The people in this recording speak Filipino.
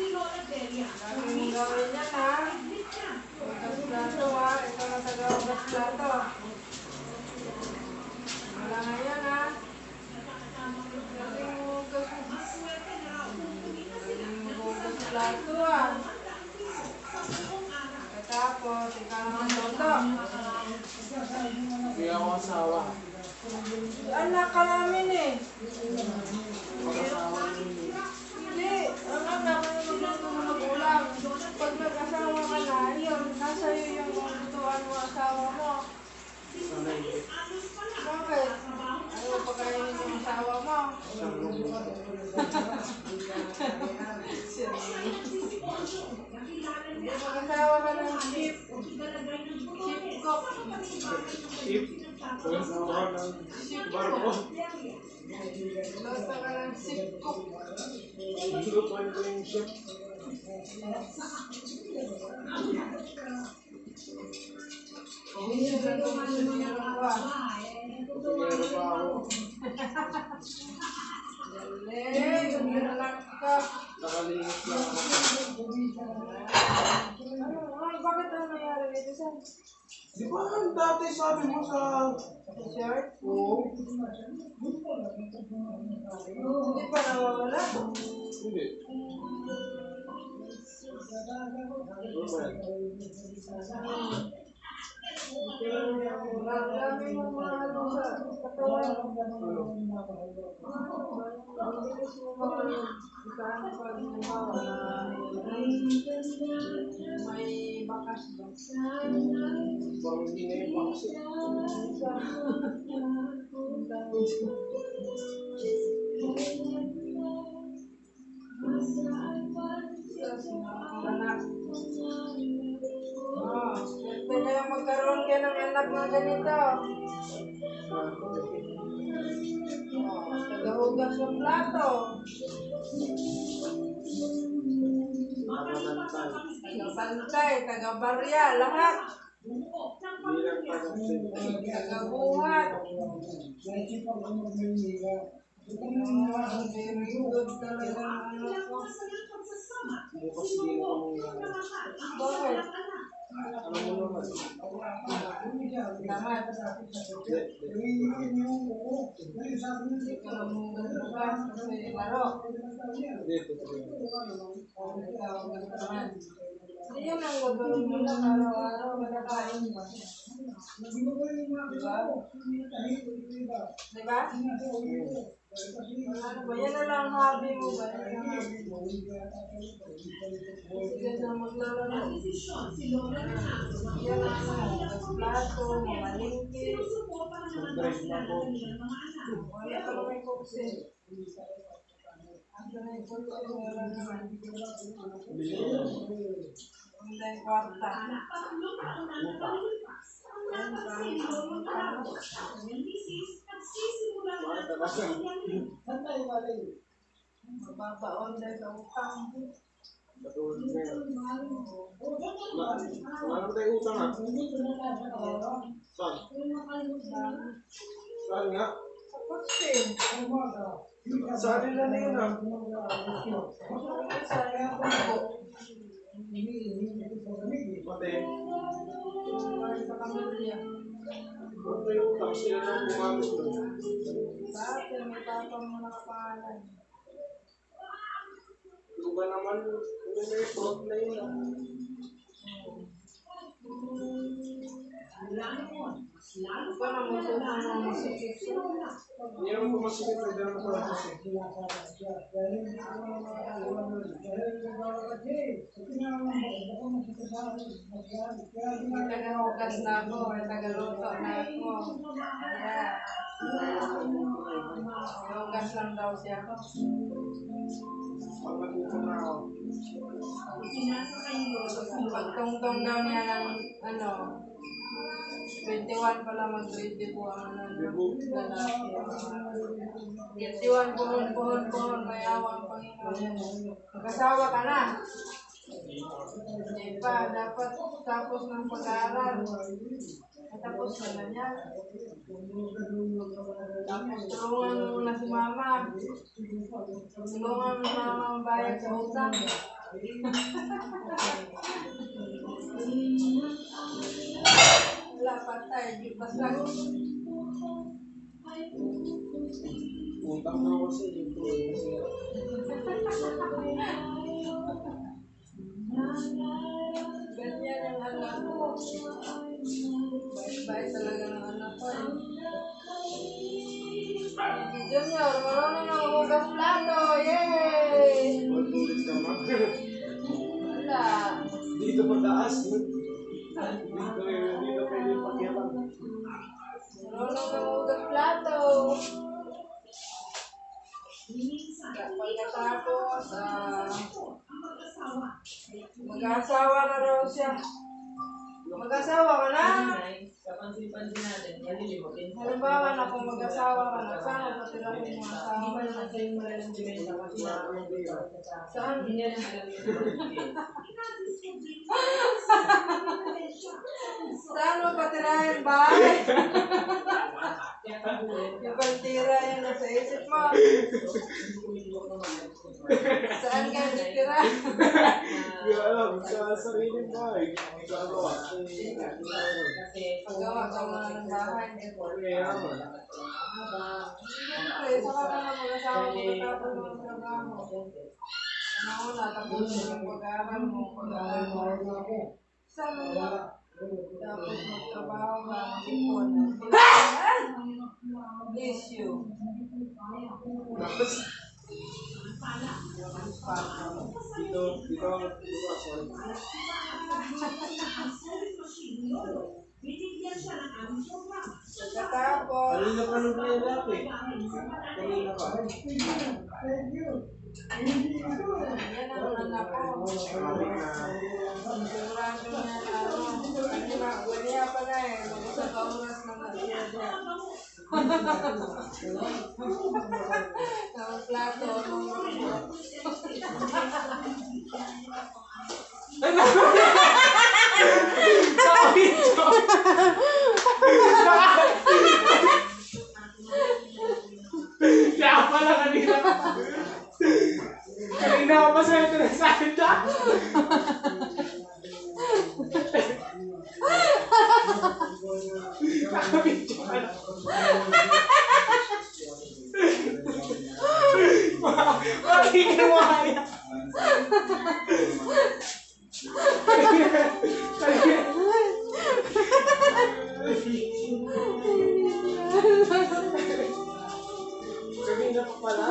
Lagi mong gawin yan ha. Hugas plato ha. Ito na taga-hugas plato. Wala nga yan ha. Lagi mong hugas plato ha. Tapos, ikaw naman toto. Hindi ako asawa. Anak ka namin eh. Mag-asawa Hindi, ang anak ay magluto mo mag-ulam. Pag nag-asawa ka na, yun, nasa iyo yung lutuan mo asawa mo. Bakit? Ayaw pagkainin yung asawa mo. Hindi, mag-asawa ka ng ship. Ship cook. Ship? Mag-asawa ng barko? Luto ka ng ship cook. Lutuan ko yung ship. Kumisinero ka. Kusinero pa ako. Dali, gumilalak ka. Nakalinis lang ako. Bakit ano nangyari dito sa Di ba dati sabi mo sa shirt? Oo. Hindi pa nawawala? Hindi. Marami mong mga ano sa katawan. Ang bilis mo mga isahan pag nabawa na may bakas ba? Bang hindi na yung bakasi. Anak. Pwede na magkaroon ka ng anak na ganito. Tagahugas ng plato. Tagabantay, tagabarya, lahat. Bilang pag-asip. Tagabuhat. Very good talaga ang anak ko. Bukas din ako mangyayari. Bakit? Ano mo naman? Lahat. Hindi ka namumugas kasi laro. Dito. Hindi yan ang gagawin mo lang araw-araw, magkakain mo. Diba? Ano ba? Yan na lang hobby mo ba? Yan ang hobby mo. Sige na maglalaro. Yan ang hugas plato, mamalingki. Mag-drive na ako. Wala ka naman yung kuksin. Asa na yung kuksin, wala naman. Wala yung kwarta. Mababaon dahil sa utang. Katulad na yan. Ano tayo utang ha? Saan? Saan nga? Sa kuksin. Saan nila na yun ha? Sayang ko. Pati. Sa kamilya. Ano tayo utang? Sila nang gumamit doon. Dati may tapang mo nakapangalan. Luga naman. Ano may fraud na yun ha? Ikaw na mo ito na mga masikip. Hindi naman pumasikip. Pwede naman sa labas eh. May tagahugas na ako, may tagaluto na ako. Hugas lang daw siya. Pag natuto na ako. Pagtungtong daw niya ng 21 pala mag-debut ang lalaki. 21, puhon, mayawa ang Panginoon. Mag-asawa ka na. Hindi pa, dapat tapos ng pag-aaral. Tapos na niya. Tapos tulungan mo na si mama. Tulungan mo mama ang bayad sa utang. Wala, patay. Gipas lang. Utang na kasi dito. Ganyan ang anak ko. Bait-bait talaga ng anak ko. Si Junior, marunong na hugas plato. Yay! Magkulit ka ma. Wala. Dito mataas. Dito pwede pakialam. Marunong na hugas plato. Pagkatapos, mag-asawa na raw siya. Mag-asawa ka na? Kapansin-pansin natin, nalilimutin. Halimbawa na kung mag-asawa ka na, saan mo patira kung mga asawa? Hindi pa naman kayo malalagimenta kasi Saan? hindi niya lang alam yung Saan mo patirahin bahay? kaya kabuhin. Yung pagtira yan nasa isip mo. Saan ka nagtira? Hindi alam, sa sariling bahay. Sa ano, Kasi Paggawa ka muna ng bahay. mayaman. Siyempre, saka ka na mag-asawa pagkatapos ng trabaho. Nauna, tapos yung pag-aaral mo, Saan mo ba? Tapos magtrabaho ka, mag-ipon. Bless you. Tapos, dito, sorry. Pagkatapos, Kanina pa nung pinalap eh. Kanina pa. yan ang anak ko. Sabi na, Sigurado niya na wala pa na eh. Mag-usap ka oras na siya dyan. Ang plato, kaya pala kanina. Kanina ako pa sa'yo tinasalita. Nakabidyo ka na. Bakit ginawa niya? Kanina pa pala.